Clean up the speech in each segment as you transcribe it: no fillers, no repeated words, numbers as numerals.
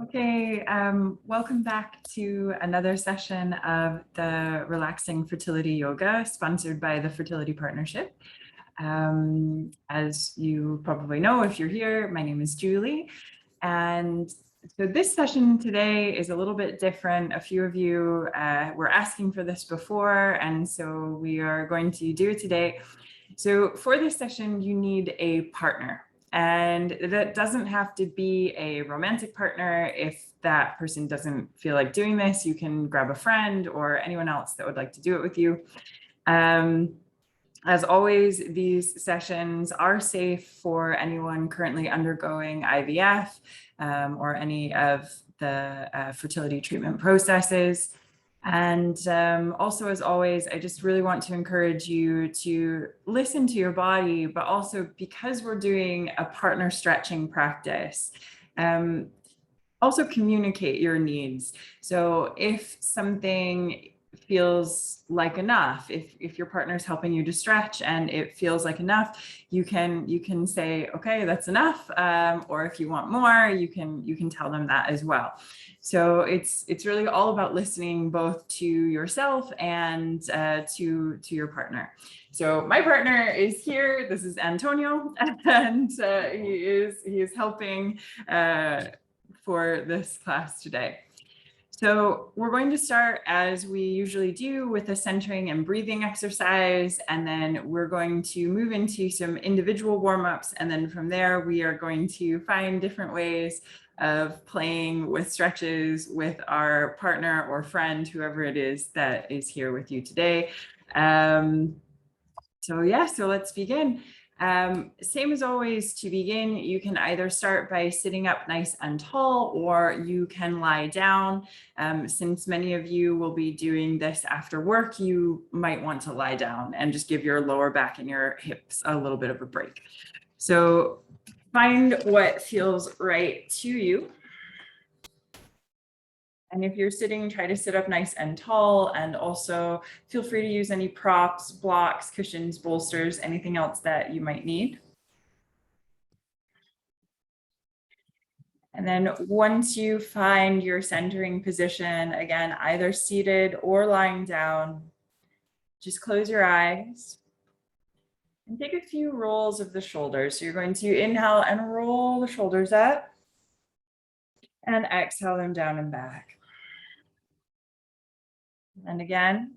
Okay, welcome back to another session of the Relaxing Fertility Yoga sponsored by the Fertility Partnership. As you probably know, if you're here, my name is Julie. And so this session today is a little bit different. A few of you were asking for this before, and so we are going to do it today. So for this session, you need a partner. And that doesn't have to be a romantic partner. If that person doesn't feel like doing this, you can grab a friend or anyone else that would like to do it with you. As always, these sessions are safe for anyone currently undergoing IVF or any of the fertility treatment processes. And also, as always, I just really want to encourage you to listen to your body, but also because we're doing a partner stretching practice, also communicate your needs. So if something feels like enough, if your partner is helping you to stretch and it feels like enough, you can say, okay, that's enough. Or if you want more, you can tell them that as well. So it's really all about listening both to yourself and to your partner. So my partner is here. This is Antonio, and he is helping for this class today. So we're going to start, as we usually do, with a centering and breathing exercise, and then we're going to move into some individual warm-ups, and then from there we are going to find different ways of playing with stretches with our partner or friend, whoever it is that is here with you today. So let's begin. Same as always, to begin, you can either start by sitting up nice and tall, or you can lie down. Since many of you will be doing this after work, you might want to lie down and just give your lower back and your hips a little bit of a break. So find what feels right to you. And if you're sitting, try to sit up nice and tall, and also feel free to use any props, blocks, cushions, bolsters, anything else that you might need. And then once you find your centering position, again, either seated or lying down, just close your eyes and take a few rolls of the shoulders. So you're going to inhale and roll the shoulders up, and exhale them down and back. And again.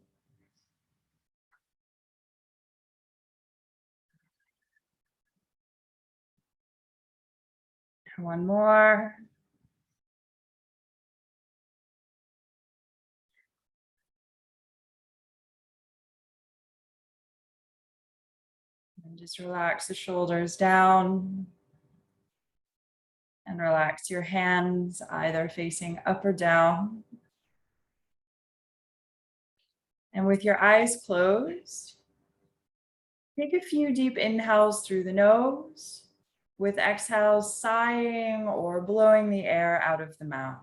One more. And just relax the shoulders down. And relax your hands, either facing up or down. And with your eyes closed, take a few deep inhales through the nose, with exhales sighing or blowing the air out of the mouth.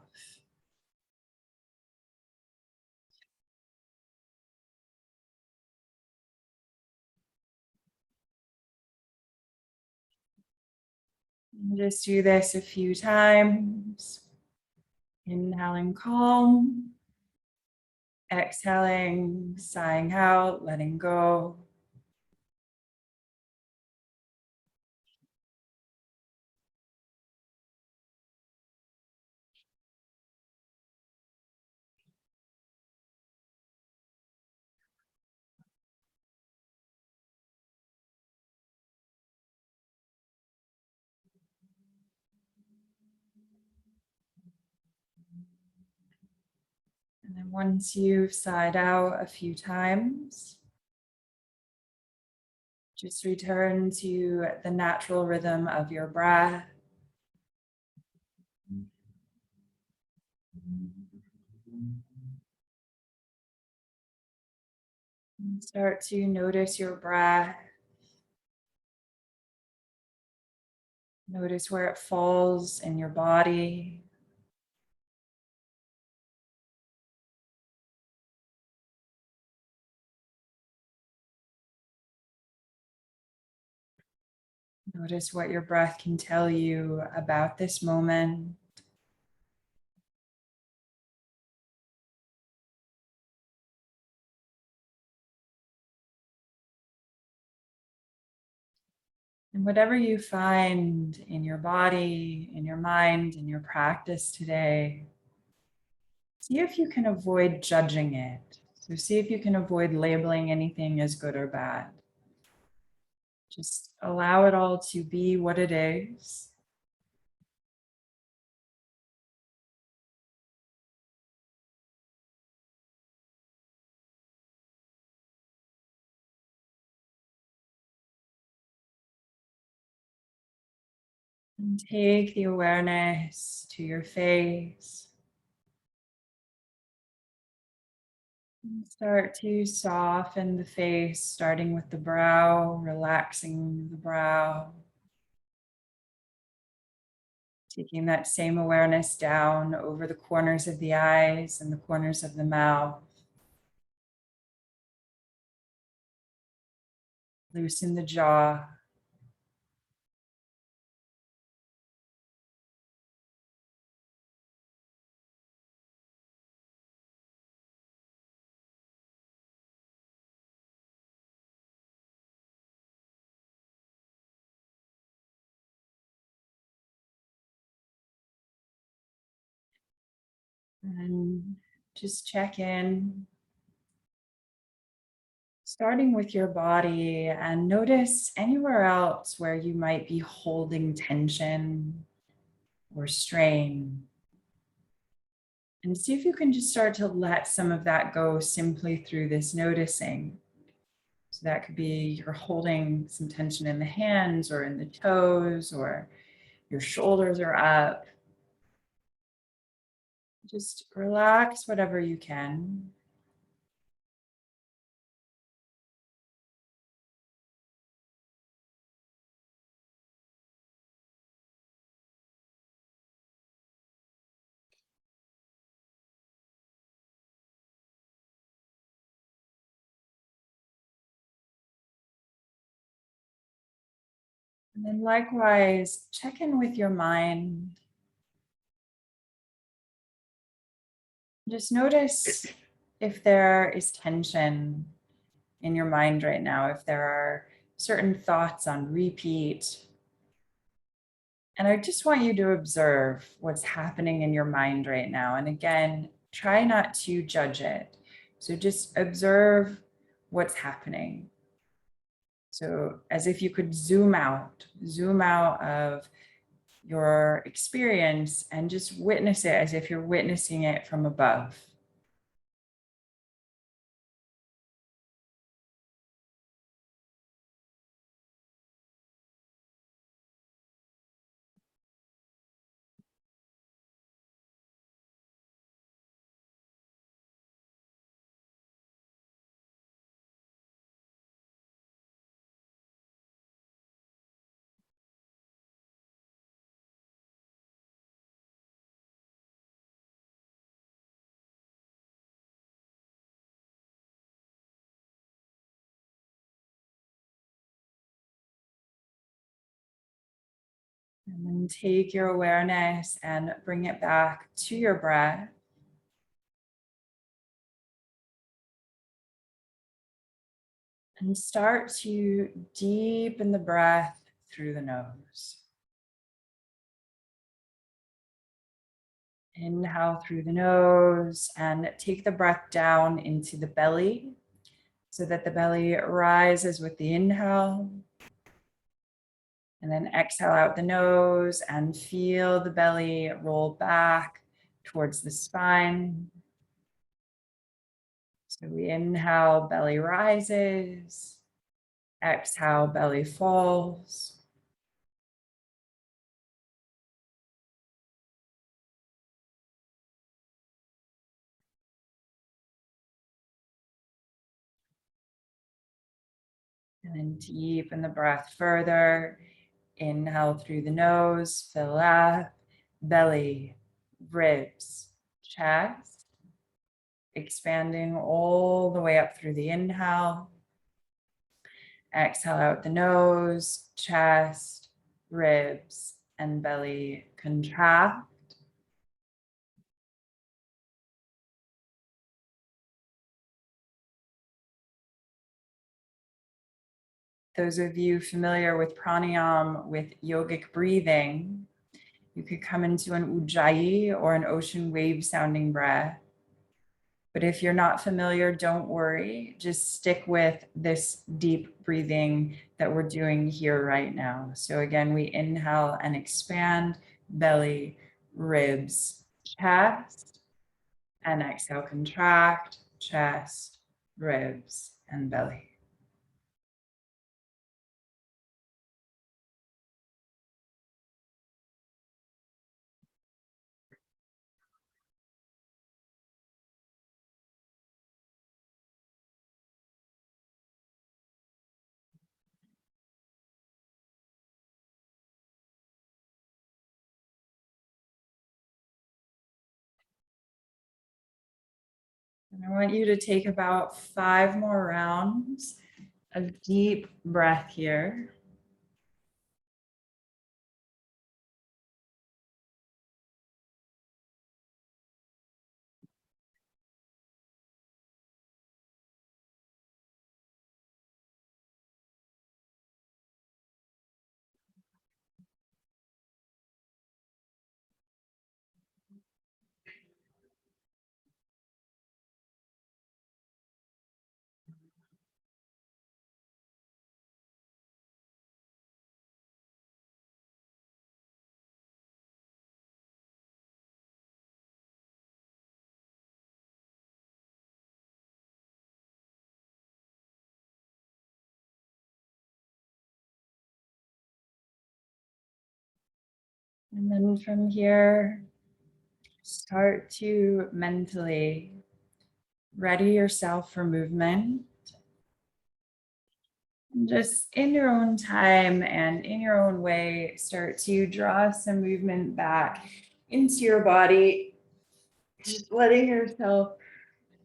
And just do this a few times. Inhaling calm, exhaling, sighing out, letting go. And then once you've sighed out a few times, just return to the natural rhythm of your breath. And start to notice your breath. Notice where it falls in your body. Notice what your breath can tell you about this moment. And whatever you find in your body, in your mind, in your practice today, see if you can avoid judging it. So see if you can avoid labeling anything as good or bad. Just allow it all to be what it is. And take the awareness to your face. And start to soften the face, starting with the brow, relaxing the brow. Taking that same awareness down over the corners of the eyes and the corners of the mouth. Loosen the jaw. And just check in, starting with your body, and notice anywhere else where you might be holding tension or strain. And see if you can just start to let some of that go simply through this noticing. So that could be you're holding some tension in the hands or in the toes, or your shoulders are up. Just relax whatever you can. And then likewise, check in with your mind. Just notice if there is tension in your mind right now, if there are certain thoughts on repeat. And I just want you to observe what's happening in your mind right now. And again, try not to judge it. So just observe what's happening. So as if you could zoom out of your experience and just witness it as if you're witnessing it from above. And then take your awareness and bring it back to your breath. And start to deepen the breath through the nose. Inhale through the nose and take the breath down into the belly so that the belly rises with the inhale. And then exhale out the nose and feel the belly roll back towards the spine. So we inhale, belly rises. Exhale, belly falls. And then deepen the breath further. Inhale through the nose, fill up, belly, ribs, chest, expanding all the way up through the inhale. Exhale out the nose, chest, ribs, and belly contract. Those of you familiar with pranayama, with yogic breathing, you could come into an ujjayi or an ocean wave sounding breath. But if you're not familiar, don't worry. Just stick with this deep breathing that we're doing here right now. So again, we inhale and expand, belly, ribs, chest, and exhale, contract, chest, ribs, and belly. And I want you to take about 5 more rounds of deep breath here. And then from here, start to mentally ready yourself for movement. Just in your own time and in your own way, start to draw some movement back into your body. Just letting yourself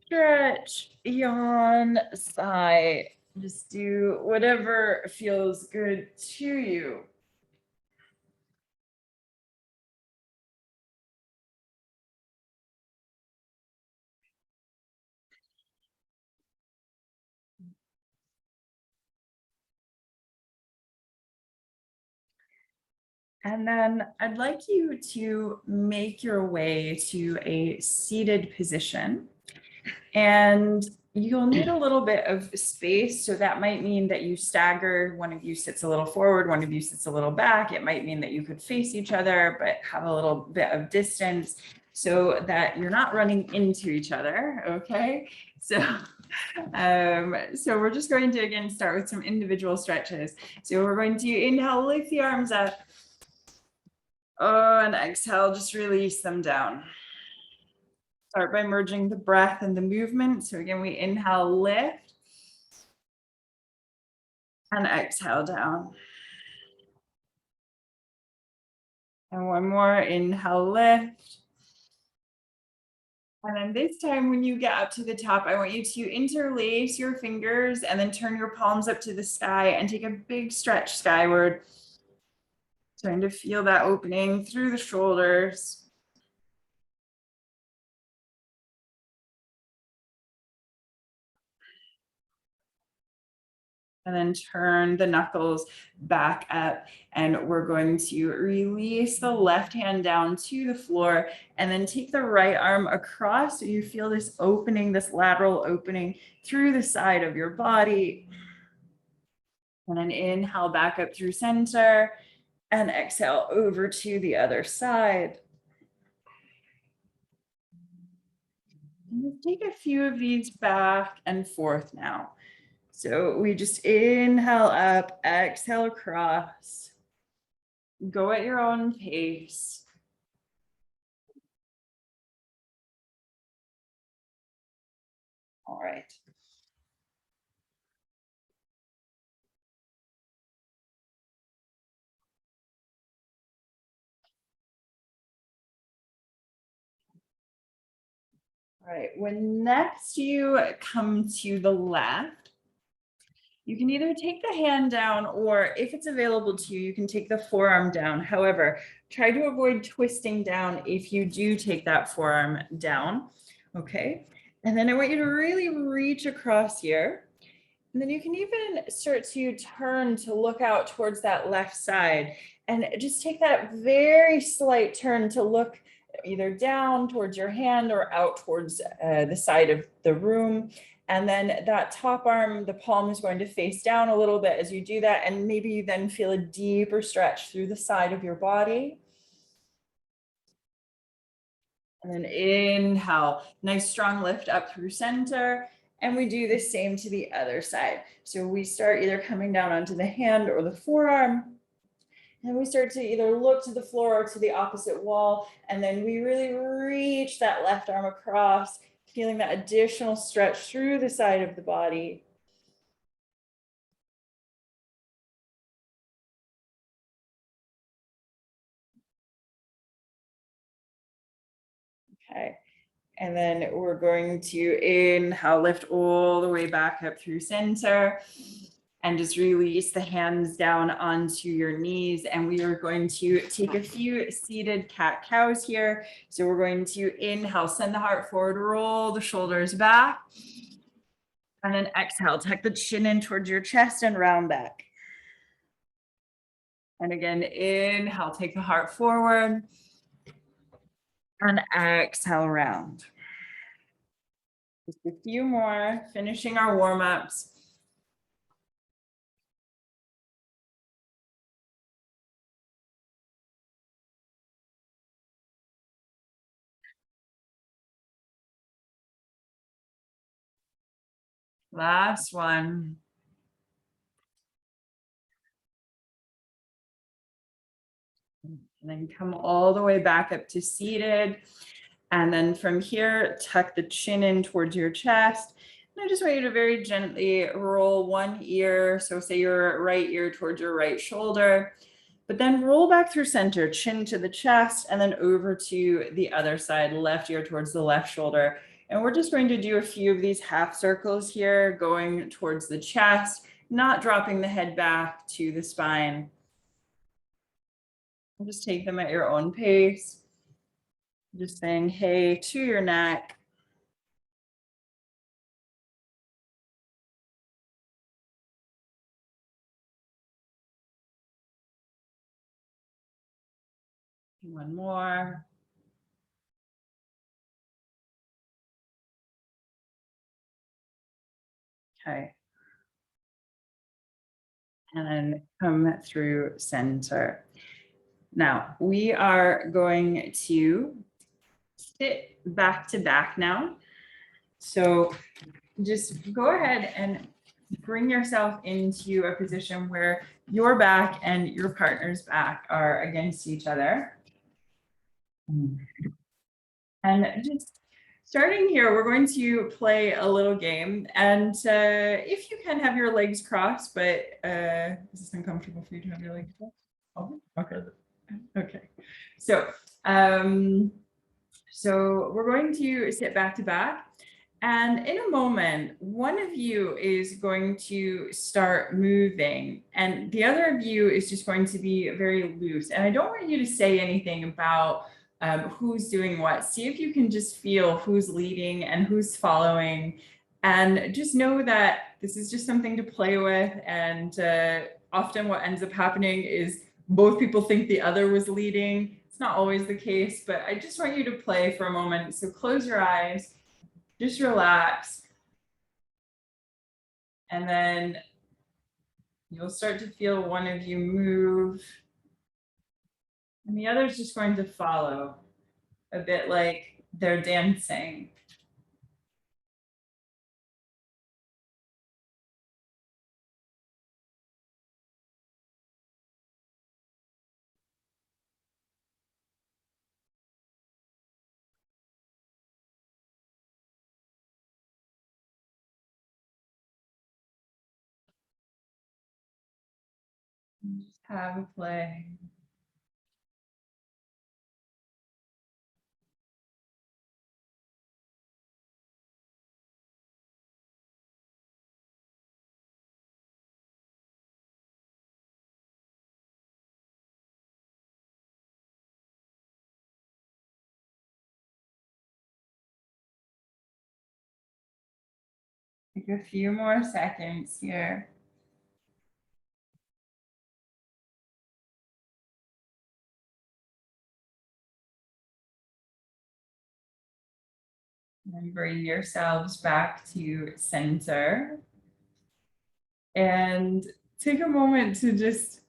stretch, yawn, sigh. Just do whatever feels good to you. And then I'd like you to make your way to a seated position. And you'll need a little bit of space. So that might mean that you stagger. One of you sits a little forward, one of you sits a little back. It might mean that you could face each other, but have a little bit of distance so that you're not running into each other. Okay. So we're just going to, again, start with some individual stretches. So we're going to inhale, lift the arms up. Oh, and exhale, just release them down. Start by merging the breath and the movement. So again, we inhale, lift, and exhale down. And one more, inhale, lift. And then this time when you get up to the top, I want you to interlace your fingers and then turn your palms up to the sky and take a big stretch skyward. Trying to feel that opening through the shoulders. And then turn the knuckles back up, and we're going to release the left hand down to the floor and then take the right arm across so you feel this opening, this lateral opening through the side of your body. And then inhale back up through center and exhale over to the other side. And take a few of these back and forth now. So we just inhale up, exhale across. Go at your own pace. All right. All right. When next you come to the left, you can either take the hand down, or if it's available to you, you can take the forearm down. However, try to avoid twisting down if you do take that forearm down. Okay. And then I want you to really reach across here And then you can even start to turn to look out towards that left side and just take that very slight turn to look either down towards your hand or out towards the side of the room. And then that top arm, the palm is going to face down a little bit as you do that. And maybe you then feel a deeper stretch through the side of your body. And then inhale, nice strong lift up through center. And we do the same to the other side. So we start either coming down onto the hand or the forearm. And we start to either look to the floor or to the opposite wall. And then we really reach that left arm across, feeling that additional stretch through the side of the body. Okay. And then we're going to inhale, lift all the way back up through center. And just release the hands down onto your knees. And we are going to take a few seated cat cows here. So we're going to inhale, send the heart forward, roll the shoulders back. And then exhale, tuck the chin in towards your chest and round back. And again, inhale, take the heart forward. And exhale, round. Just a few more, finishing our warm-ups. Last one. And then come all the way back up to seated. And then from here, tuck the chin in towards your chest. And I just want you to very gently roll one ear. So say your right ear towards your right shoulder, but then roll back through center, chin to the chest, and then over to the other side, left ear towards the left shoulder. And we're just going to do a few of these half circles here, going towards the chest, not dropping the head back to the spine. And just take them at your own pace. Just saying hey to your neck. One more. Okay. And then come through center. Now we are going to sit back to back now. So just go ahead and bring yourself into a position where your back and your partner's back are against each other. And just starting here, we're going to play a little game. And if you can have your legs crossed, but is this uncomfortable for you to have your legs crossed? Oh, okay. Okay. So, so we're going to sit back to back. And in a moment, one of you is going to start moving and the other of you is just going to be very loose. And I don't want you to say anything about who's doing what. See if you can just feel who's leading and who's following. And just know that this is just something to play with. And often what ends up happening is both people think the other was leading. It's not always the case, but I just want you to play for a moment. So close your eyes. Just relax. And then you'll start to feel one of you move. And the other is just going to follow, a bit like they're dancing. Just have a play. Take a few more seconds here. And bring yourselves back to center. And take a moment to just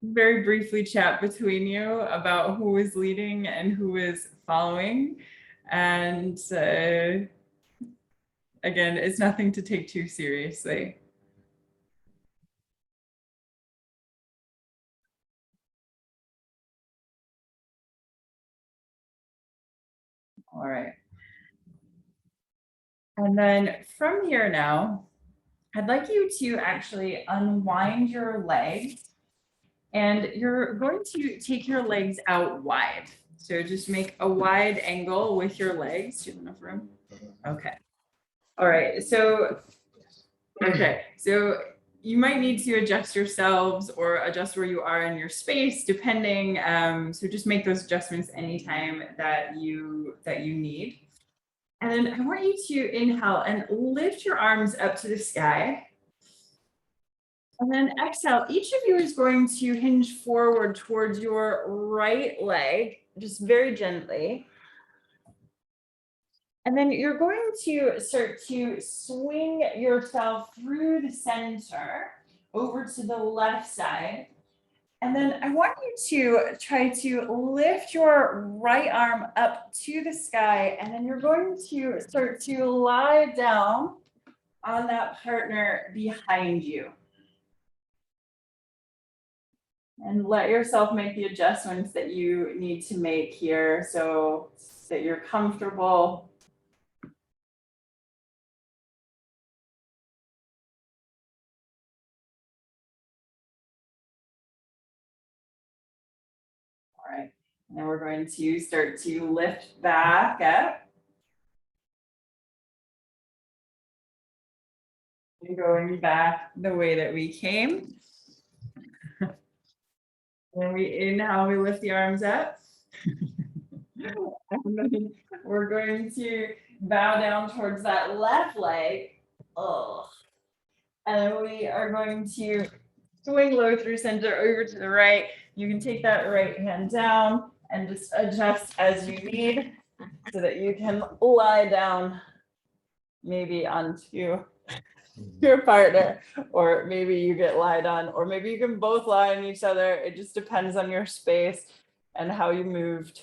very briefly chat between you about who is leading and who is following. And again, it's nothing to take too seriously. All right. And then from here now, I'd like you to actually unwind your legs, and you're going to take your legs out wide. So just make a wide angle with your legs. Do you have enough room? Okay. All right. So, okay. So you might need to adjust yourselves or adjust where you are in your space, depending. So just make those adjustments anytime that you need. And then I want you to inhale and lift your arms up to the sky. And then exhale, each of you is going to hinge forward towards your right leg, just very gently. And then you're going to start to swing yourself through the center over to the left side. And then I want you to try to lift your right arm up to the sky. And then you're going to start to lie down on that partner behind you. And let yourself make the adjustments that you need to make here so that you're comfortable. All right. And then we're going to start to lift back up. And going back the way that we came. When we inhale, we lift the arms up. And then we're going to bow down towards that left leg. Oh. And we are going to swing low through center over to the right. You can take that right hand down and just adjust as you need so that you can lie down maybe onto your partner, or maybe you get lied on, or maybe you can both lie on each other. It just depends on your space and how you moved.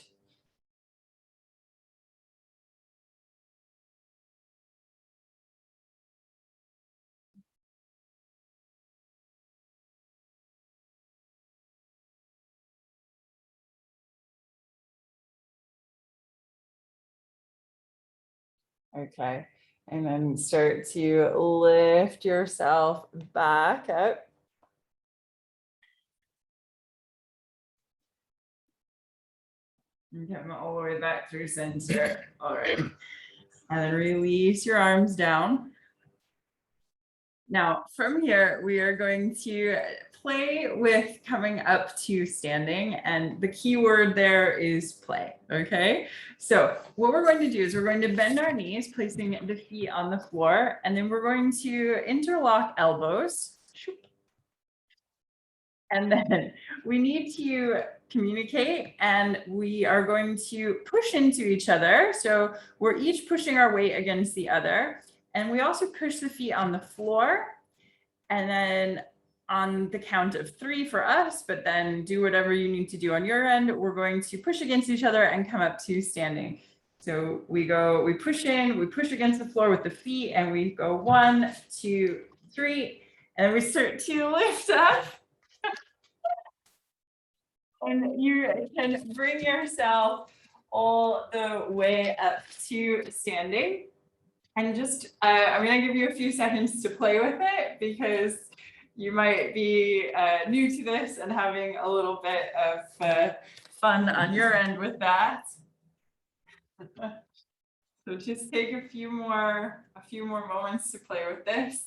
Okay, and then start to lift yourself back up. And come all the way back through center. All right. And then release your arms down. Now, from here, we are going to play with coming up to standing, and the key word there is play, okay? So what we're going to do is we're going to bend our knees, placing the feet on the floor, and then we're going to interlock elbows. And then we need to communicate, and we are going to push into each other. So we're each pushing our weight against the other. And we also push the feet on the floor. And then on the count of 3 for us, but then do whatever you need to do on your end, we're going to push against each other and come up to standing. So we push in, we push against the floor with the feet, and we go 1, 2, 3, and then we start to lift up. And you can bring yourself all the way up to standing. And just, I'm going to give you a few seconds to play with it, because you might be new to this and having a little bit of fun on your end with that. So just take a few more moments to play with this.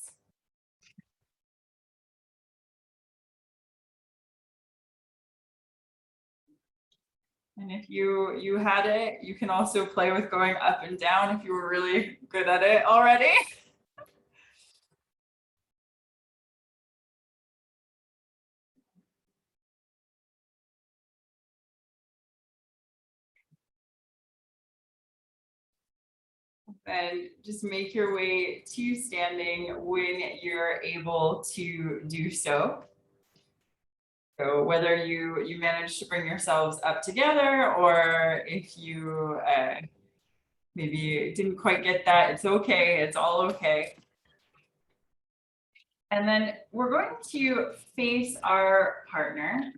And if you had it, you can also play with going up and down if you were really good at it already. And just make your way to standing when you're able to do so. So whether you manage to bring yourselves up together, or if you maybe didn't quite get that, it's okay, it's all okay. And then we're going to face our partner,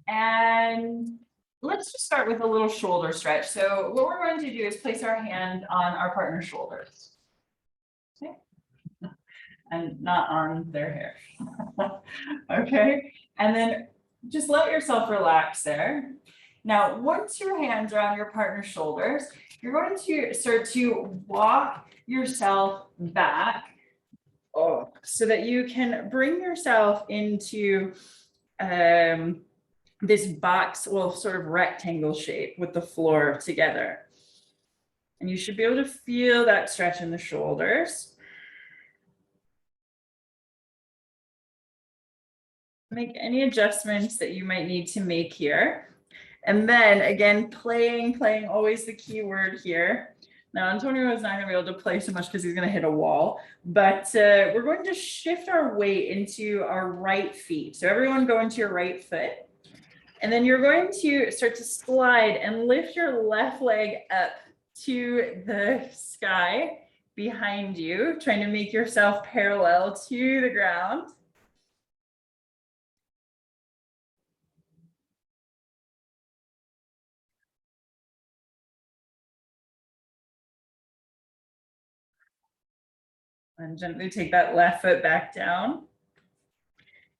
and let's just start with a little shoulder stretch. So what we're going to do is place our hand on our partner's shoulders. Okay. And not on their hair. Okay. And then just let yourself relax there. Now, once your hands are on your partner's shoulders, you're going to start to walk yourself back. Oh, so that you can bring yourself into this box, well, sort of rectangle shape with the floor together. And you should be able to feel that stretch in the shoulders. Make any adjustments that you might need to make here. And then again, playing, always the key word here. Now, Antonio is not going to be able to play so much because he's going to hit a wall, but we're going to shift our weight into our right feet. So everyone go into your right foot. And then you're going to start to slide and lift your left leg up to the sky behind you, trying to make yourself parallel to the ground. And gently take that left foot back down.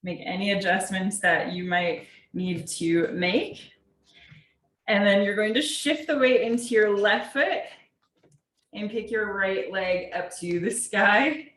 Make any adjustments that you might need to make. And then you're going to shift the weight into your left foot and pick your right leg up to the sky.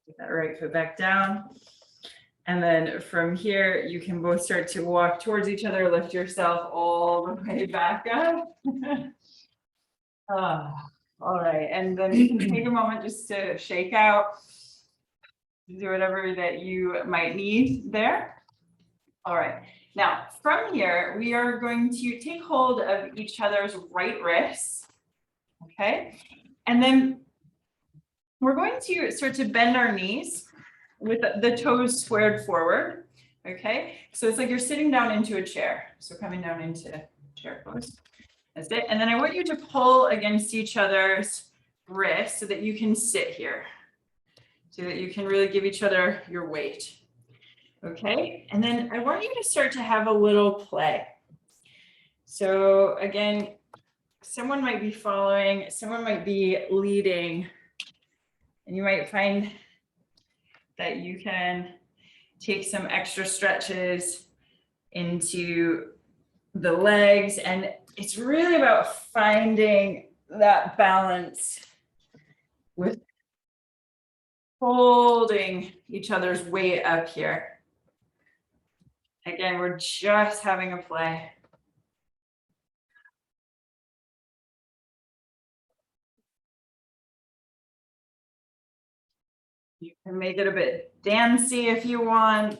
Take that right foot back down. And then from here, you can both start to walk towards each other, lift yourself all the way back up. All right, and then you can take a moment just to shake out, do whatever that you might need there. All right, now from here, we are going to take hold of each other's right wrists, okay? And then we're going to start to bend our knees with the toes squared forward, okay? So it's like you're sitting down into a chair. So coming down into chair pose. That's it. And then I want you to pull against each other's wrists so that you can sit here, so that you can really give each other your weight. Okay, and then I want you to start to have a little play. So again, someone might be following, someone might be leading, and you might find that you can take some extra stretches into the legs, and it's really about finding that balance with holding each other's weight up here. Again, we're just having a play. You can make it a bit dancey if you want.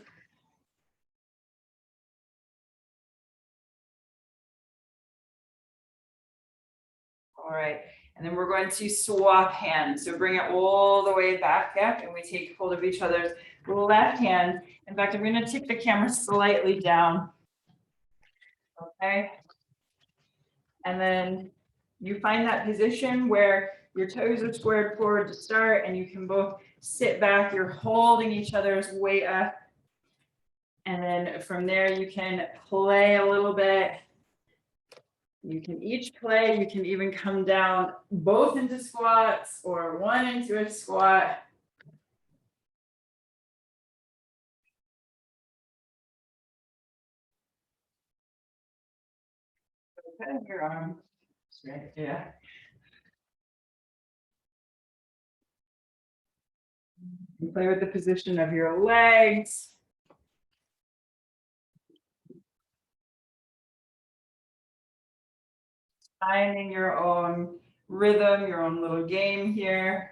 All right, and then we're going to swap hands. So bring it all the way back up, and we take hold of each other's left hand. In fact, I'm going to tip the camera slightly down. Okay. And then you find that position where your toes are squared forward to start, and you can both sit back. You're holding each other's weight up. And then from there, you can play a little bit. You can each play. You can even come down both into squats or one into a squat. Okay, your arm straight, yeah. You play with the position of your legs. finding your own rhythm, your own little game here.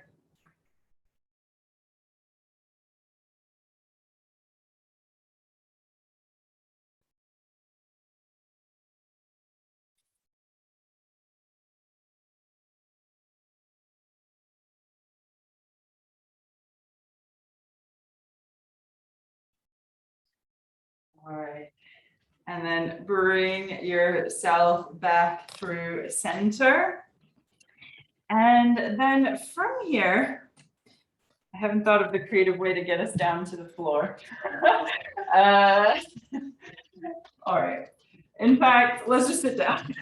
All right. And then bring yourself back through center. And then from here, I haven't thought of the creative way to get us down to the floor. uh, all right. In fact, let's just sit down.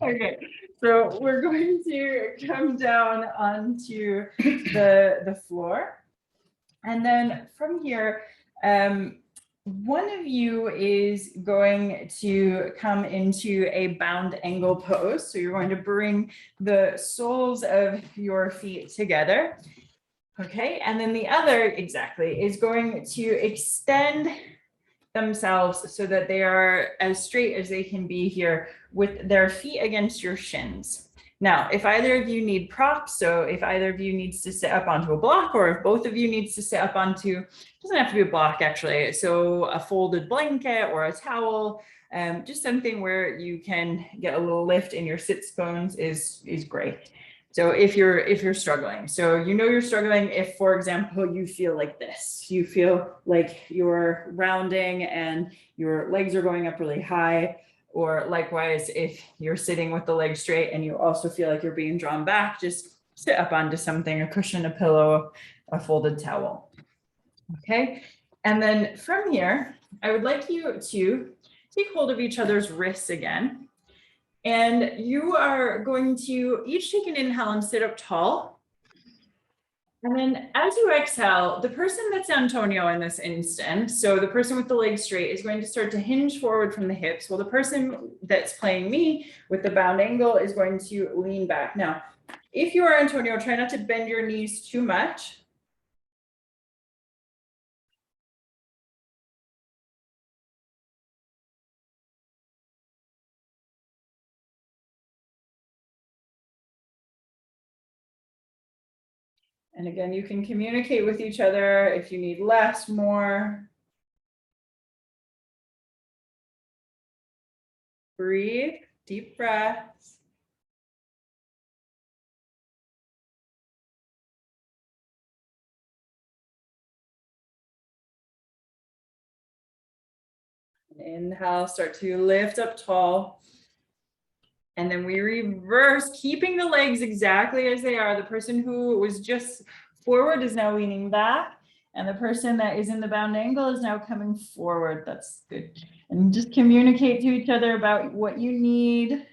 Okay. So we're going to come down onto the floor. And then from here, one of you is going to come into a bound angle pose. So you're going to bring the soles of your feet together. Okay, and then the other exactly is going to extend themselves so that they are as straight as they can be here with their feet against your shins. Now, if either of you need props, so if either of you needs to sit up onto a block, or if both of you needs to sit up onto, doesn't have to be a block actually, so a folded blanket or a towel, just something where you can get a little lift in your sits bones is great. So if you're struggling, so you're struggling if, for example, you feel like this, you feel like you're rounding and your legs are going up really high, or likewise, if you're sitting with the legs straight and you also feel like you're being drawn back, just sit up onto something, a cushion, a pillow, a folded towel. Okay, and then from here, I would like you to take hold of each other's wrists again. And you are going to each take an inhale and sit up tall. And then as you exhale, the person that's Antonio in this instant, so the person with the legs straight, is going to start to hinge forward from the hips, while the person that's playing me with the bound angle is going to lean back. Now, if you are Antonio, try not to bend your knees too much. And again, you can communicate with each other if you need less, more. Breathe, deep breaths. Inhale, start to lift up tall. And then we reverse, keeping the legs exactly as they are. The person who was just forward is now leaning back, and the person that is in the bound angle is now coming forward. That's good. And just communicate to each other about what you need.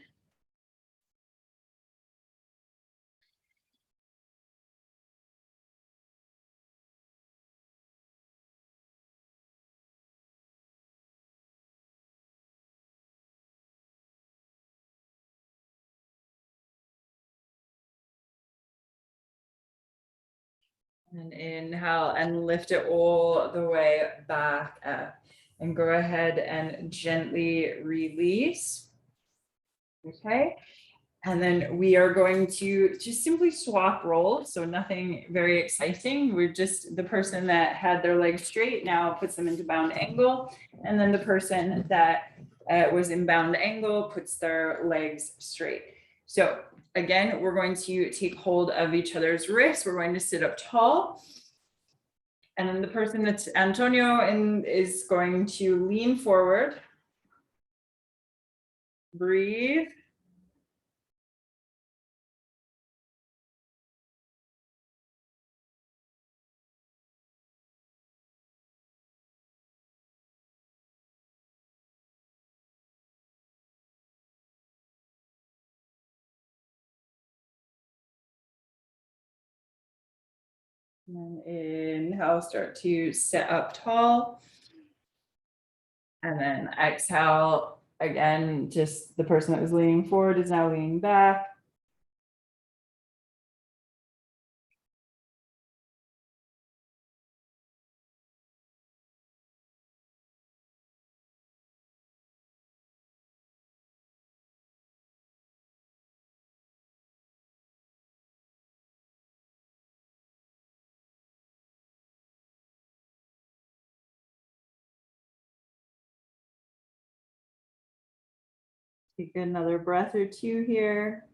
And inhale and lift it all the way back up. And go ahead and gently release. Okay. And then we are going to just simply swap roles. So nothing very exciting. We're just, the person that had their legs straight now puts them into bound angle. And then the person that was in bound angle puts their legs straight. So again, we're going to take hold of each other's wrists. We're going to sit up tall. And then the person that's Antonio is going to lean forward. Breathe. And then inhale, start to sit up tall. And then exhale, again, just the person that was leaning forward is now leaning back. Take another breath or two here.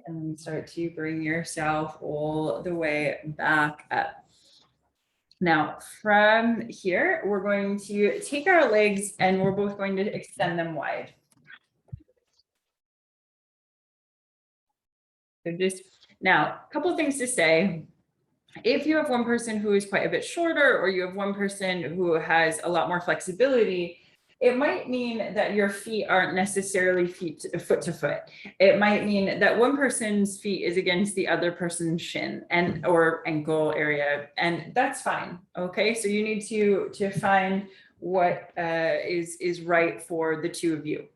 And then start to bring yourself all the way back up. Now, from here, we're going to take our legs and we're both going to extend them wide. So just now, a couple of things to say. If you have one person who is quite a bit shorter, or you have one person who has a lot more flexibility, it might mean that your feet aren't necessarily foot to foot. It might mean that one person's feet is against the other person's shin and or ankle area, and that's fine. Okay, so you need to find what is right for the two of you.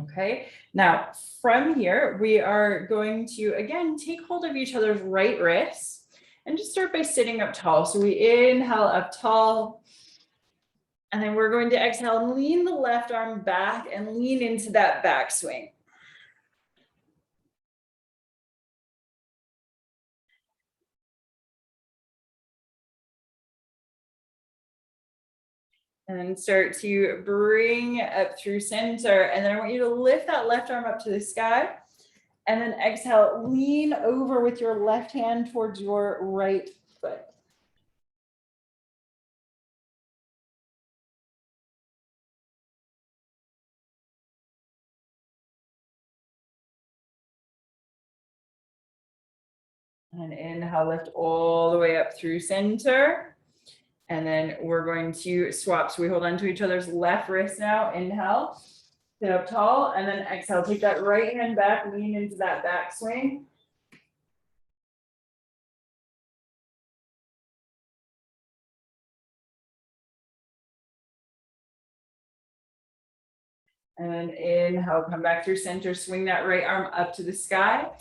Okay, now from here, we are going to again take hold of each other's right wrists and just start by sitting up tall. So we inhale up tall, and then we're going to exhale and lean the left arm back and lean into that back swing. And then start to bring up through center. And then I want you to lift that left arm up to the sky. And then exhale, lean over with your left hand towards your right foot. And inhale, lift all the way up through center. And then we're going to swap. So we hold on to each other's left wrist now. Inhale, sit up tall, and then exhale. Take that right hand back, lean into that back swing. And then inhale, come back through center, swing that right arm up to the sky.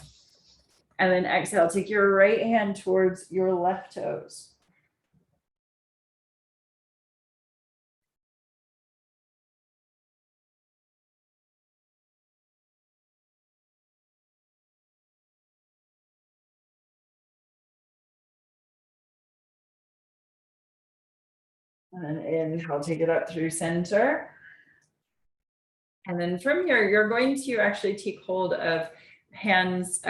And then exhale, take your right hand towards your left toes. And then inhale, take it up through center. And then from here, you're going to actually take hold of hands.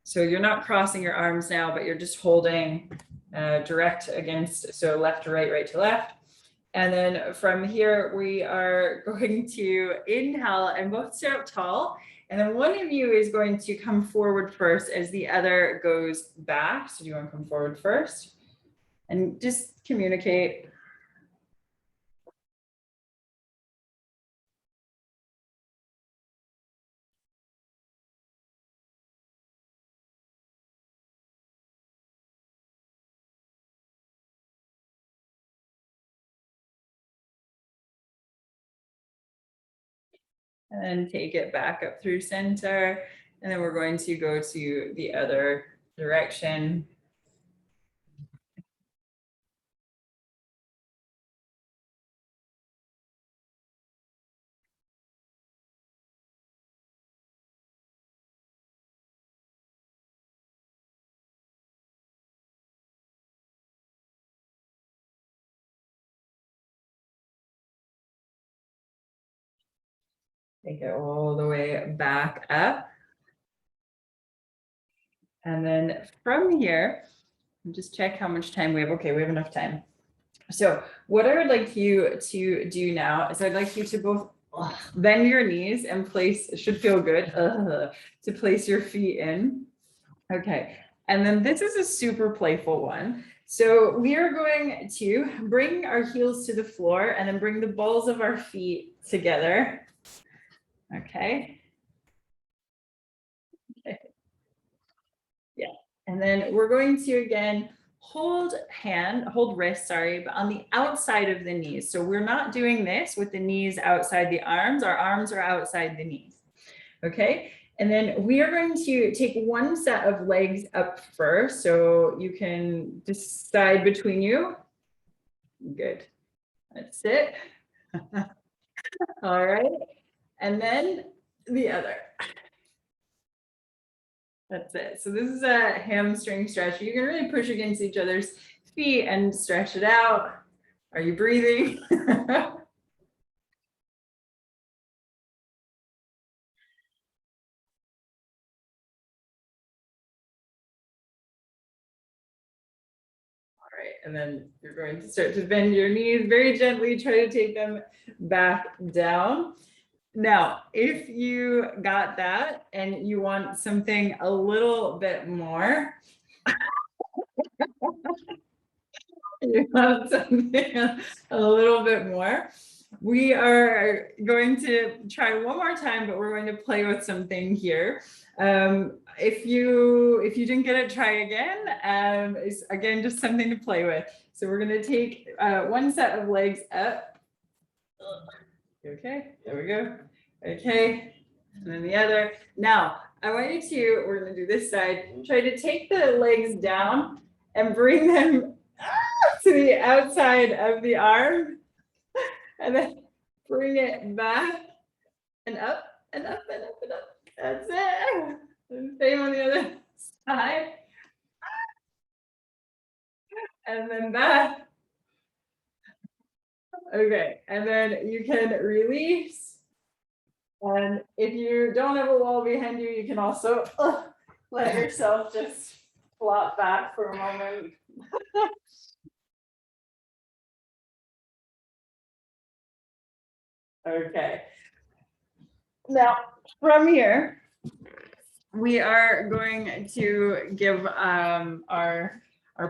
So you're not crossing your arms now, but you're just holding direct against, so left to right, right to left. And then from here, we are going to inhale and both sit up tall. And then one of you is going to come forward first as the other goes back. So do you want to come forward first? And just communicate. And then take it back up through center. And then we're going to go to the other direction. Take it all the way back up. And then from here, just check how much time we have. Okay, we have enough time. So what I would like you to do now is I'd like you to both bend your knees and place, it should feel good, to place your feet in. Okay, and then this is a super playful one. So we are going to bring our heels to the floor and then bring the balls of our feet together. Okay. Yeah, and then we're going to again hold wrist, sorry, but on the outside of the knees. So we're not doing this with the knees outside the arms. Our arms are outside the knees. Okay, and then we are going to take one set of legs up first. So you can decide between you. Good. That's it. All right. And then the other. That's it. So this is a hamstring stretch. You can really push against each other's feet and stretch it out. Are you breathing? All right, and then you're going to start to bend your knees very gently, try to take them back down. Now, if you got that and you want something a little bit more, you want something a little bit more, we are going to try one more time, but we're going to play with something here. If you didn't get it, try again. It's again just something to play with. So we're going to take one set of legs up. Okay, there we go. Okay, and then the other. Now I want you to, we're going to do this side, try to take the legs down and bring them to the outside of the arm, and then bring it back and up and up and up and up. That's it. And same on the other side. And then back. Okay, and then you can release. And if you don't have a wall behind you, you can also let yourself just flop back for a moment. Okay. Now, from here, we are going to give our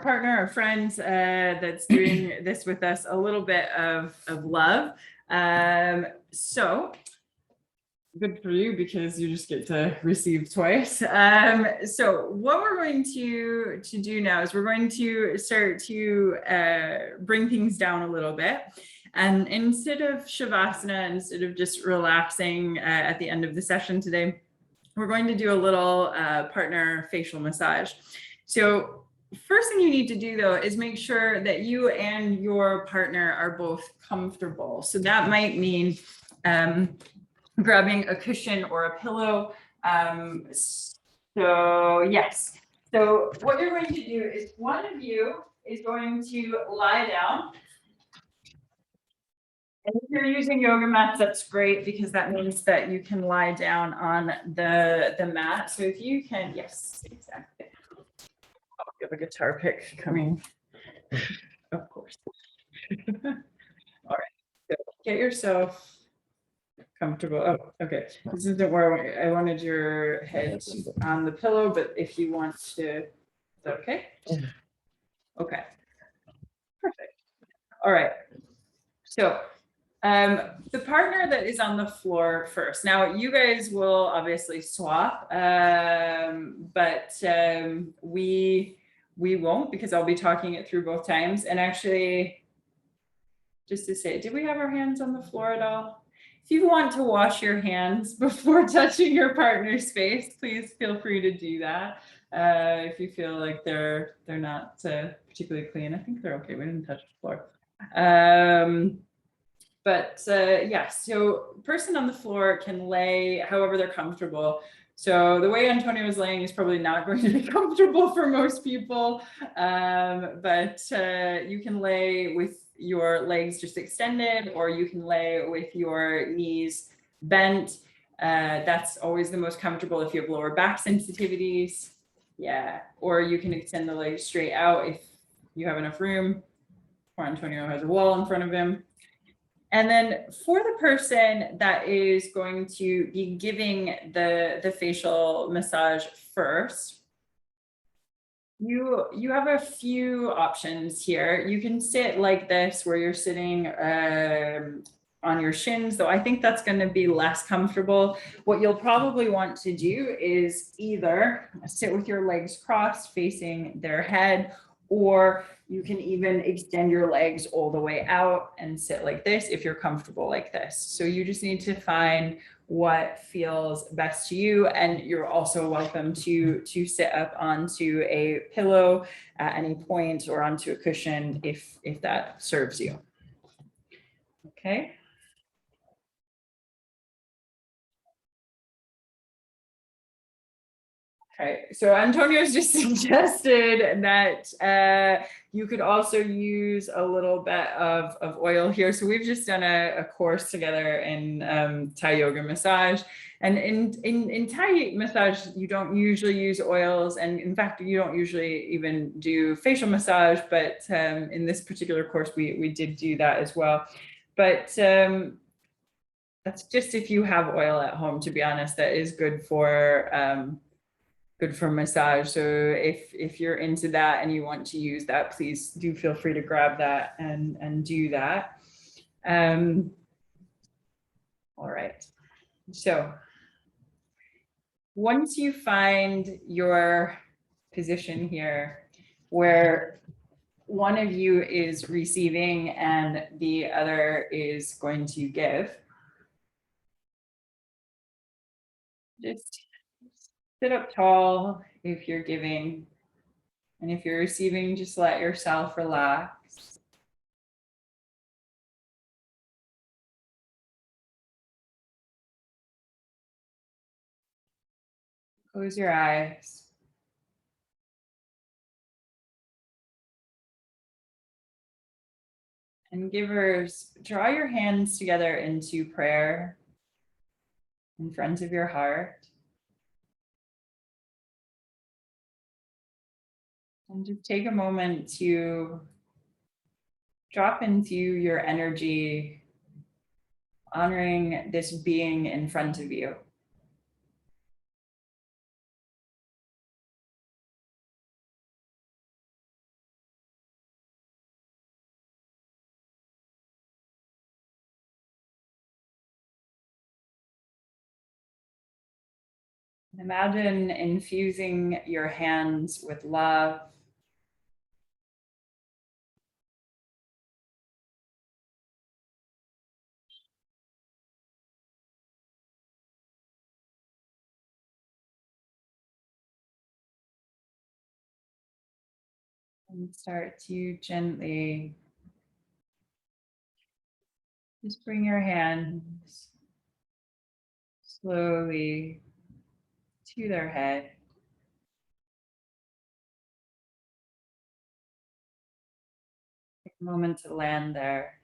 partner, our friends that's doing this with us a little bit of love. So good for you because you just get to receive twice. So what we're going to do now is we're going to start to bring things down a little bit. And instead of Shavasana, instead of just relaxing at the end of the session today, we're going to do a little partner facial massage. So first thing you need to do though is make sure that you and your partner are both comfortable. So that might mean grabbing a cushion or a pillow. So yes. So what you're going to do is one of you is going to lie down. And if you're using yoga mats, that's great because that means that you can lie down on the mat. So if you can, yes, exactly. Oh, you have a guitar pick coming, of course. All right, so get yourself comfortable. Oh, okay. This isn't where I wanted your head on the pillow, but if you want to, okay. Okay, perfect. All right. So the partner that is on the floor first. Now you guys will obviously swap, but we won't because I'll be talking it through both times. And actually, just to say, did we have our hands on the floor at all? If you want to wash your hands before touching your partner's face, please feel free to do that. If you feel like they're not particularly clean, I think they're okay. We didn't touch the floor. But yeah, so person on the floor can lay however they're comfortable. So the way Antonio was laying is probably not going to be comfortable for most people, but you can lay with your legs just extended, or you can lay with your knees bent. That's always the most comfortable if you have lower back sensitivities. Yeah, or you can extend the legs straight out if you have enough room, or Antonio has a wall in front of him. And then for the person that is going to be giving the facial massage first, you have a few options here. You can sit like this where you're sitting on your shins, though I think that's going to be less comfortable. What you'll probably want to do is either sit with your legs crossed facing their head, or you can even extend your legs all the way out and sit like this if you're comfortable like this. So you just need to find what feels best to you. And you're also welcome to sit up onto a pillow at any point or onto a cushion if that serves you. Okay. Okay, so Antonio's just suggested that you could also use a little bit of oil here. So we've just done a course together in Thai yoga massage. And in Thai massage, you don't usually use oils. And in fact, you don't usually even do facial massage. But in this particular course, we did do that as well. But that's just if you have oil at home, to be honest, that is good for massage. So if you're into that and you want to use that, please do feel free to grab that and do that. All right. So once you find your position here where one of you is receiving and the other is going to give, just sit up tall if you're giving. And if you're receiving, just let yourself relax. Close your eyes. And givers, draw your hands together into prayer in front of your heart. And just take a moment to drop into your energy, honoring this being in front of you. Imagine infusing your hands with love. And start to gently just bring your hands slowly to their head. Take a moment to land there.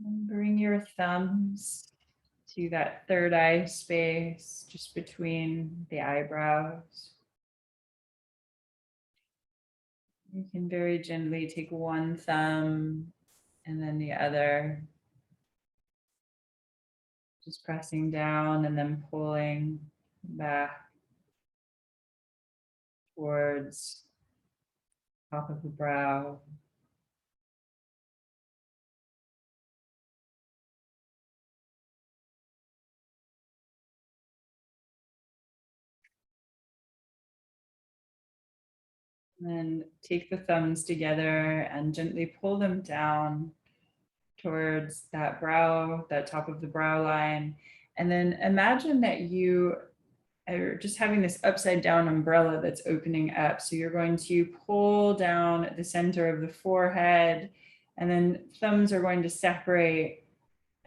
And bring your thumbs to that third eye space just between the eyebrows. You can very gently take one thumb and then the other, just pressing down and then pulling back towards top of the brow. And then take the thumbs together and gently pull them down towards that brow, that top of the brow line. And then imagine that you are just having this upside down umbrella that's opening up. So you're going to pull down the center of the forehead, and then thumbs are going to separate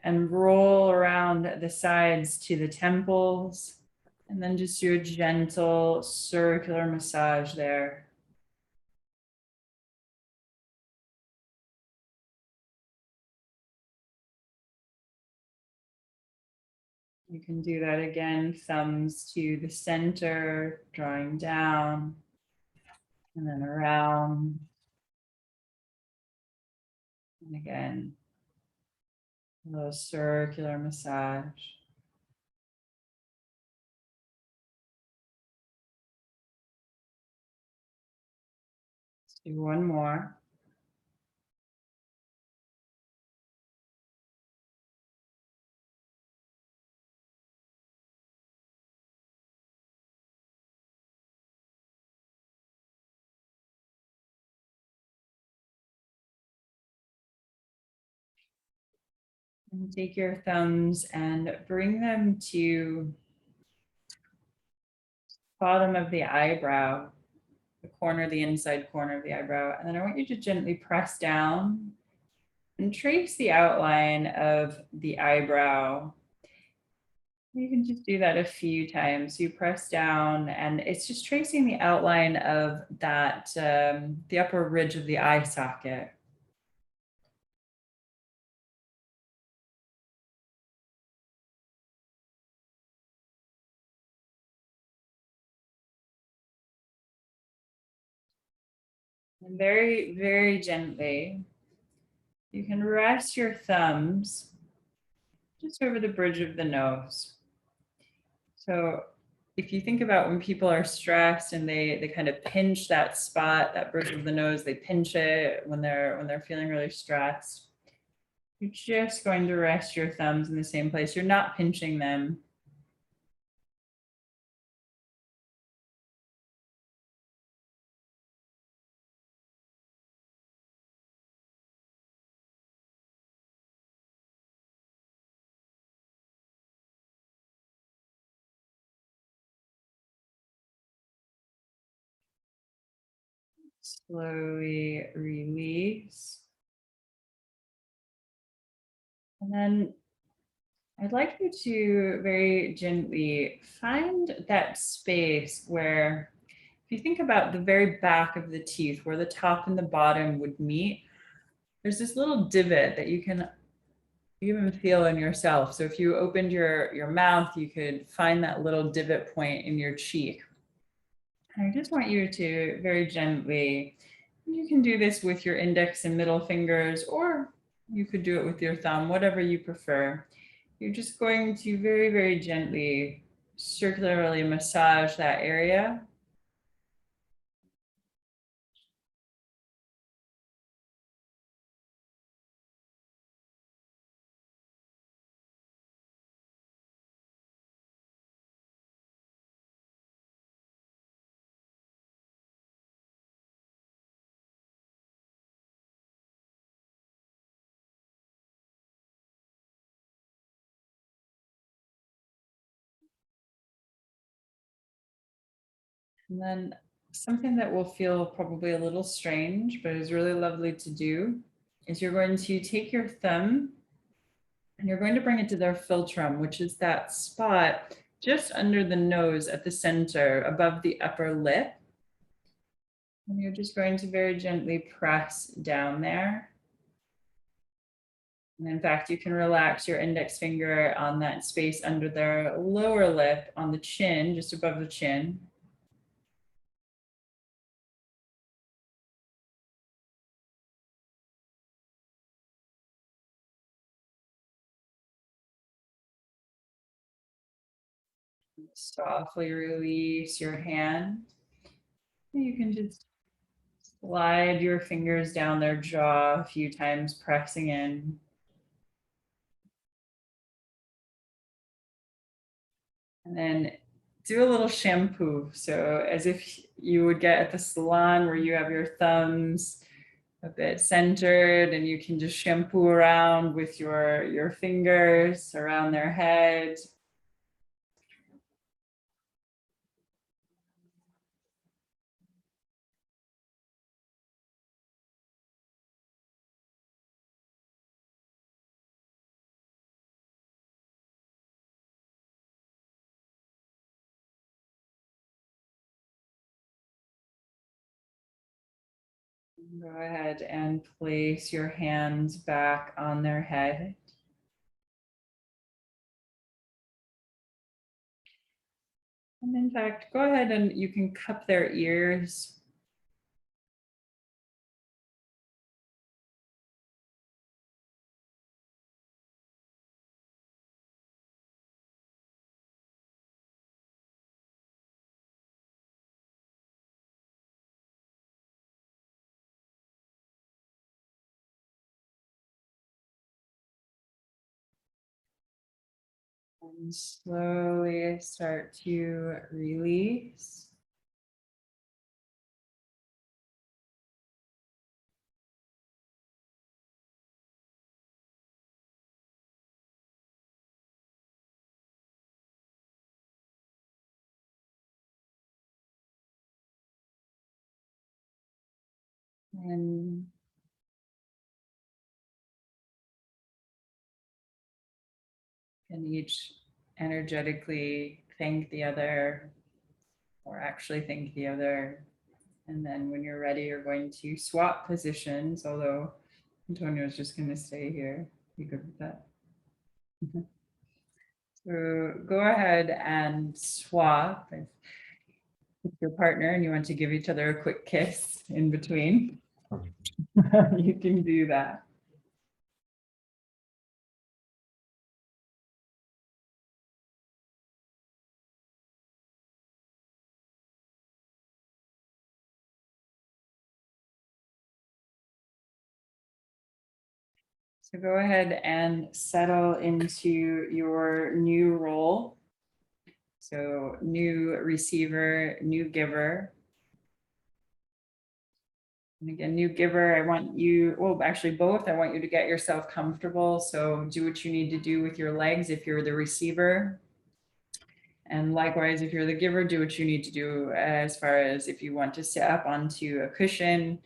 and roll around the sides to the temples. And then just do a gentle circular massage there. You can do that again, thumbs to the center, drawing down, and then around. And again, a little circular massage. Let's do one more. And take your thumbs and bring them to bottom of the eyebrow, the inside corner of the eyebrow. And then I want you to gently press down and trace the outline of the eyebrow. You can just do that a few times. You press down and it's just tracing the outline of that, the upper ridge of the eye socket. And very, very gently, you can rest your thumbs just over the bridge of the nose. So if you think about when people are stressed and they kind of pinch that spot, that bridge of the nose, they pinch it when they're feeling really stressed. You're just going to rest your thumbs in the same place. You're not pinching them. Slowly release. And then I'd like you to very gently find that space where, if you think about the very back of the teeth, where the top and the bottom would meet, there's this little divot that you can even feel in yourself. So if you opened your mouth, you could find that little divot point in your cheek. And I just want you to very gently, you can do this with your index and middle fingers, or you could do it with your thumb, whatever you prefer. You're just going to very, very gently circularly massage that area. And then something that will feel probably a little strange, but is really lovely to do, is you're going to take your thumb and you're going to bring it to their philtrum, which is that spot just under the nose at the center above the upper lip. And you're just going to very gently press down there. And in fact, you can relax your index finger on that space under their lower lip on the chin, just above the chin. Softly release your hand. You can just slide your fingers down their jaw a few times, pressing in. And then do a little shampoo. So as if you would get at the salon where you have your thumbs a bit centered and you can just shampoo around with your fingers around their head. Go ahead and place your hands back on their head. And in fact, go ahead and you can cup their ears. And slowly start to release. And can each energetically thank the other, or actually thank the other. And then when you're ready, you're going to swap positions, although Antonio's just going to stay here. You good with that? So go ahead and swap with your partner and you want to give each other a quick kiss in between. You can do that. So go ahead and settle into your new role. So new receiver, new giver. And again, new giver, I want you, well, actually both, I want you to get yourself comfortable. So do what you need to do with your legs if you're the receiver. And likewise, if you're the giver, do what you need to do as far as if you want to sit up onto a cushion,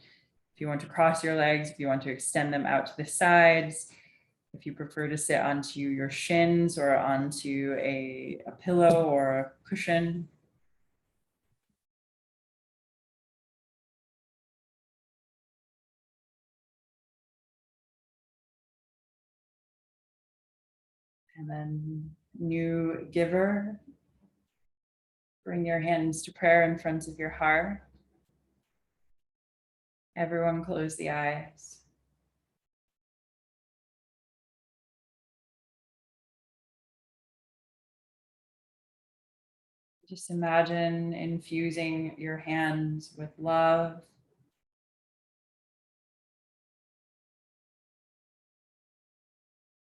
if you want to cross your legs, if you want to extend them out to the sides, if you prefer to sit onto your shins or onto a pillow or a cushion. And then new giver, bring your hands to prayer in front of your heart. Everyone close the eyes. Just imagine infusing your hands with love.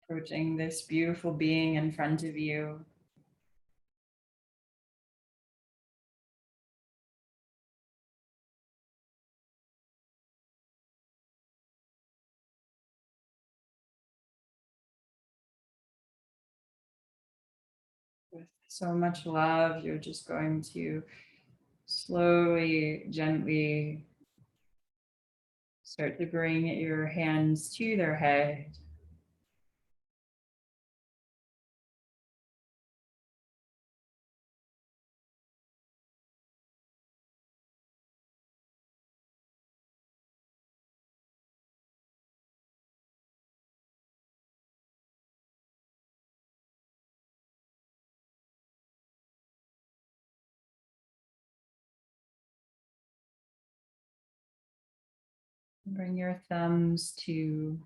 Approaching this beautiful being in front of you. With so much love, you're just going to slowly, gently start to bring your hands to their head. Bring your thumbs to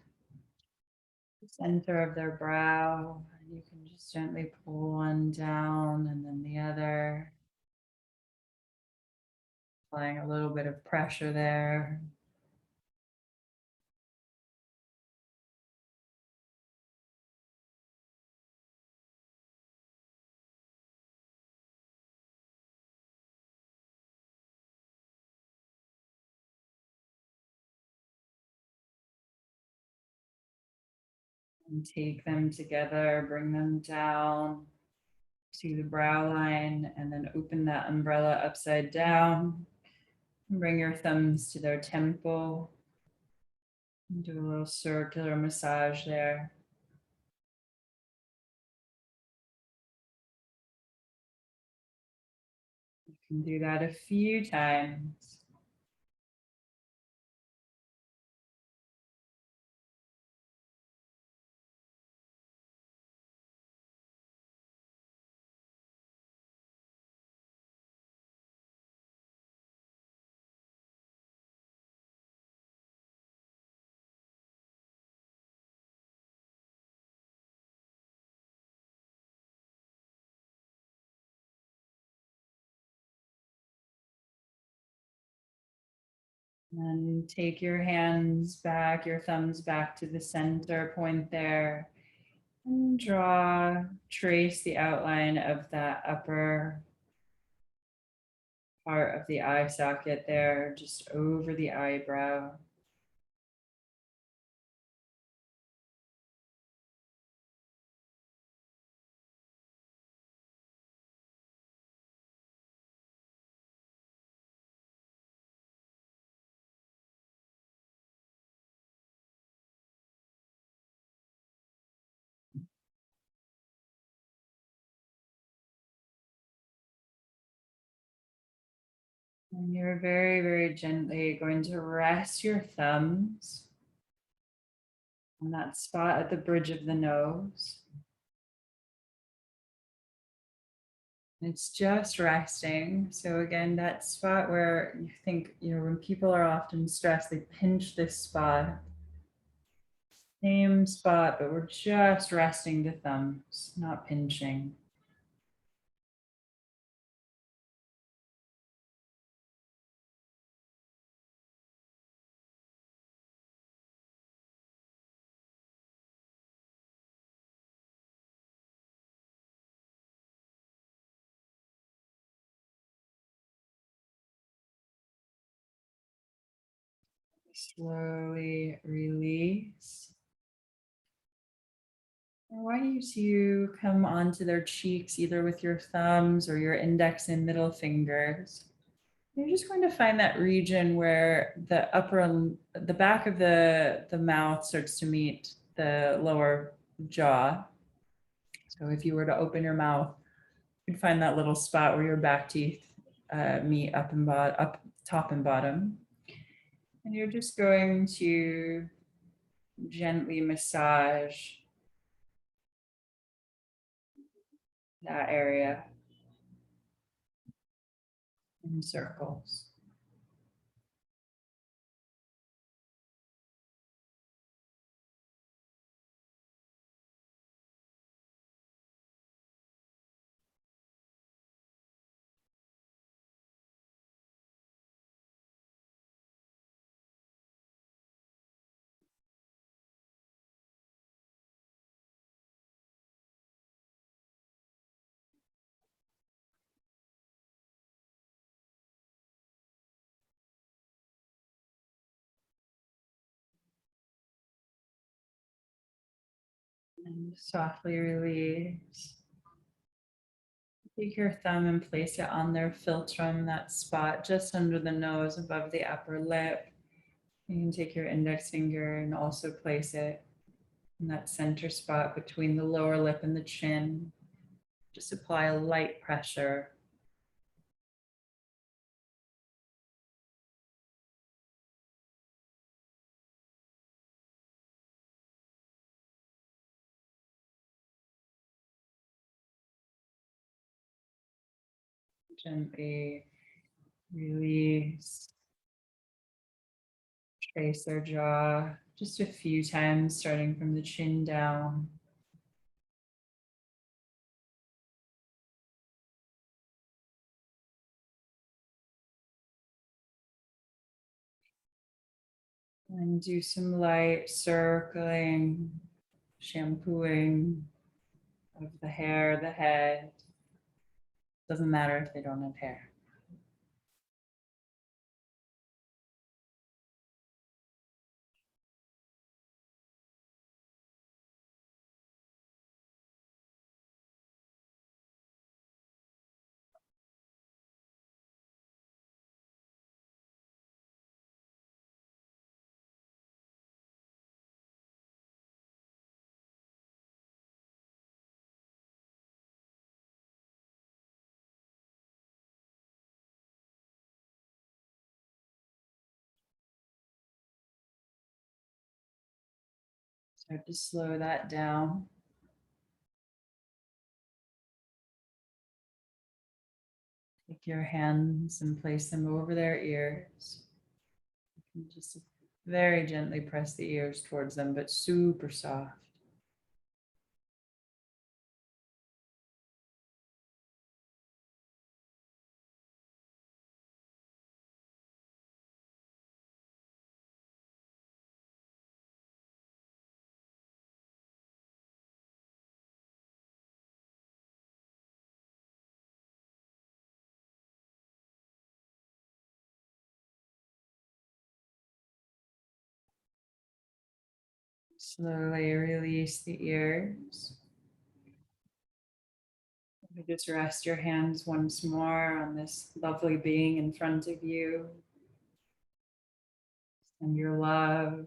the center of their brow. You can just gently pull one down and then the other. Applying a little bit of pressure there. And take them together, bring them down to the brow line, and then open that umbrella upside down. And bring your thumbs to their temple. And do a little circular massage there. You can do that a few times. And take your hands back, your thumbs back to the center point there. And trace the outline of that upper part of the eye socket there, just over the eyebrow. And you're very, very gently going to rest your thumbs on that spot at the bridge of the nose. It's just resting. So again, that spot where you think, when people are often stressed, they pinch this spot. Same spot, but we're just resting the thumbs, not pinching. Slowly release. I want you to come onto their cheeks, either with your thumbs or your index and middle fingers. You're just going to find that region where the back of the mouth starts to meet the lower jaw. So if you were to open your mouth, you'd find that little spot where your back teeth meet up top and bottom. And you're just going to gently massage that area in circles. And softly release. Take your thumb and place it on their philtrum, that spot just under the nose above the upper lip. You can take your index finger and also place it in that center spot between the lower lip and the chin. Just apply a light pressure. Gently release. Trace their jaw just a few times, starting from the chin down. And do some light circling, shampooing of the hair, the head. Doesn't matter if they don't have hair. Start to slow that down. Take your hands and place them over their ears. And just very gently press the ears towards them, but super soft. Slowly release the ears. Just rest your hands once more on this lovely being in front of you. And your love,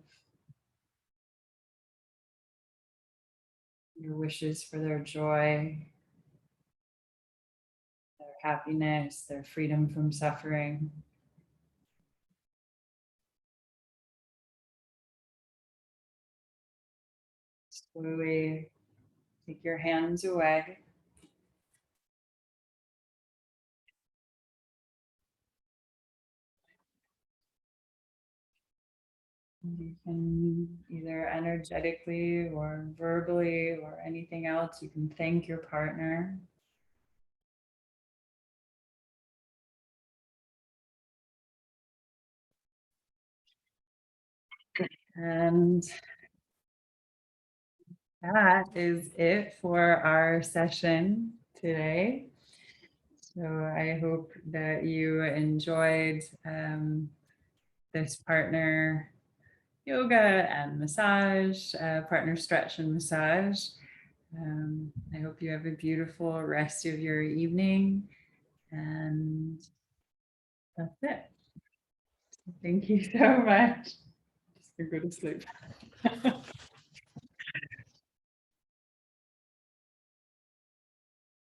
your wishes for their joy, their happiness, their freedom from suffering. Slowly take your hands away. You can either energetically or verbally or anything else, you can thank your partner. And that is it for our session today. So I hope that you enjoyed this partner yoga and massage, partner stretch and massage. I hope you have a beautiful rest of your evening, and that's it. Thank you so much. Just go to sleep.